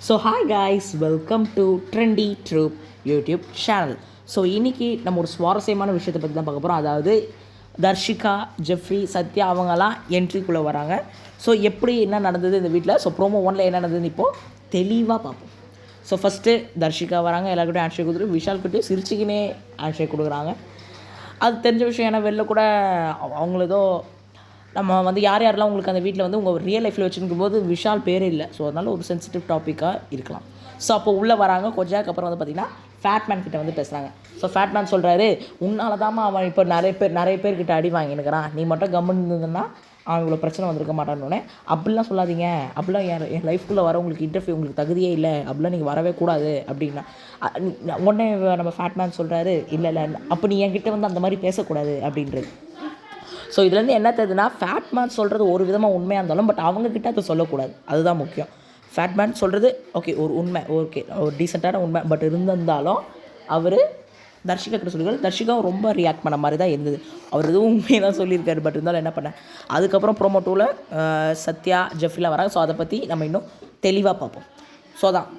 So hi guys, welcome to trendy troupe YouTube channel. So இன்றைக்கி நம்ம ஒரு சுவாரஸ்யமான விஷயத்தை பற்றி தான் பார்க்க போகிறோம். அதாவது தர்ஷிகா, ஜெஃப்ரி, சத்யா அவங்கெல்லாம் என்ட்ரிக்குள்ளே வராங்க. ஸோ எப்படி என்ன நடந்தது இந்த வீட்டில், ஸோ ப்ரோமோ 1ல் என்ன நடந்ததுன்னு இப்போது தெளிவாக பார்ப்போம். ஸோ ஃபஸ்ட்டு தர்ஷிகா வராங்க, எல்லாருக்கிட்டையும் ஹேண்ட் ஷேக் கொடுத்துட்டு விஷால்கிட்டையும் சிரிச்சிக்கினே ஹேண்ட் ஷேக் கொடுக்குறாங்க. அது தெரிஞ்ச விஷயம். ஏன்னா வெளில கூட அவங்கள ஏதோ நம்ம வந்து யாரெல்லாம் உங்களுக்கு அந்த வீட்டில் வந்து உங்கள் ரியல் லைஃப்பில் வச்சுருக்கும் போது விஷால் பேரே இல்லை. ஸோ அதனால் ஒரு சென்சிட்டிவ் டாப்பிக்காக இருக்கலாம். ஸோ அப்போ உள்ளே வராங்க. கொஞ்ச நேரத்துக்கு அப்புறம் வந்து பார்த்திங்கன்னா ஃபேட்மேன் கிட்ட வந்து பேசுகிறாங்க. ஸோ ஃபேட்மேன் சொல்கிறாரு, உன்னால தாம்மா அவன் இப்போ நிறைய பேர்கிட்ட அடி வாங்கினுக்கிறான், நீ மட்டும் கம்முன்னு இருந்ததுன்னா அவன் இவ்வளோ பிரச்சனை வந்திருக்க மாட்டான்னு. அப்படிலாம் சொல்லாதீங்க, அப்படிலாம் என் லைஃப்குள்ளே வர உங்களுக்கு இன்டர்வியூ உங்களுக்கு தகுதியே இல்லை, அப்படிலாம் நீங்கள் வரவே கூடாது அப்படின்னா உடனே நம்ம ஃபேட்மேன் சொல்கிறாரு, இல்லை அப்போ நீ என்கிட்ட வந்து அந்த மாதிரி பேசக்கூடாது அப்படின்றது. ஸோ இதுலேருந்து என்ன தெரியுதுன்னா, ஃபேட்மேன் சொல்கிறது ஒரு விதமாக உண்மையாக இருந்தாலும் பட் அவங்கக்கிட்ட அதை சொல்லக்கூடாது, அதுதான் முக்கியம். ஃபேட்மேன் சொல்கிறது ஓகே, ஒரு உண்மை, ஓகே, ஒரு டீசெண்டான உண்மை. பட் இருந்திருந்தாலும் அவர் தர்ஷிகா கிட்ட சொல்லியிருக்காரு. தர்ஷிகாவும் ரொம்ப ரியாக்ட் பண்ண மாதிரி தான் இருந்தது. அவர் எதுவும் உண்மையை தான் சொல்லியிருக்காரு. பட் இருந்தாலும் என்ன பண்ணேன். அதுக்கப்புறம் ப்ரோமோ 2ல் சத்யா, ஜெஃப்ரிலாம் வராங்க. ஸோ அதை பற்றி நம்ம இன்னும் தெளிவாக பார்ப்போம். ஸோ அதான்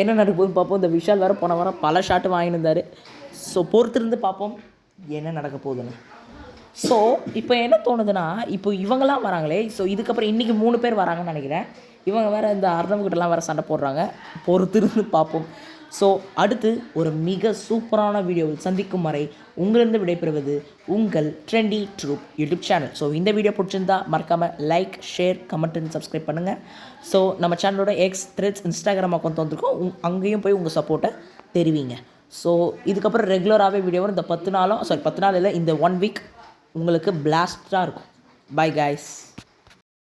என்ன நடக்குதுன்னு பார்ப்போம். இந்த விஷால் வேறு போன வாரம் பல ஷாட்டு வாங்கியிருந்தார். ஸோ பொறுத்திருந்து பார்ப்போம் என்ன நடக்க போகுதுன்னு. ஸோ இப்போ என்ன தோணுதுன்னா, இப்போ இவங்கெல்லாம் வராங்களே, ஸோ இதுக்கப்புறம் இன்றைக்கி 3 பேர் வராங்கன்னு நினைக்கிறேன். இவங்க வேறு இந்த அர்ணவ்கிட்டலாம் வேறு சண்டை போடுறாங்க. பொறுத்திருந்து பார்ப்போம். ஸோ அடுத்து ஒரு மிக சூப்பரான வீடியோவில் சந்திக்கும் வரை உங்களிருந்து விடைபெறுவது உங்கள் trendy troupe YouTube channel. So இந்த வீடியோ பிடிச்சிருந்தா மறக்காமல் like, share, comment and subscribe பண்ணுங்கள். ஸோ நம்ம சேனலோட எக்ஸ், த்ரெட்ஸ், இன்ஸ்டாகிராம் அக்கௌண்ட் வந்துருக்கோம். அங்கேயும் போய் உங்கள் சப்போர்ட்டை தெரிவிங்க. ஸோ இதுக்கப்புறம் ரெகுலராகவே வீடியோ வரும். இந்த 10 நாள் இல்லை, இந்த 1 வீக் உங்களுக்கு பிளாஸ்டாக இருக்கும். By guys.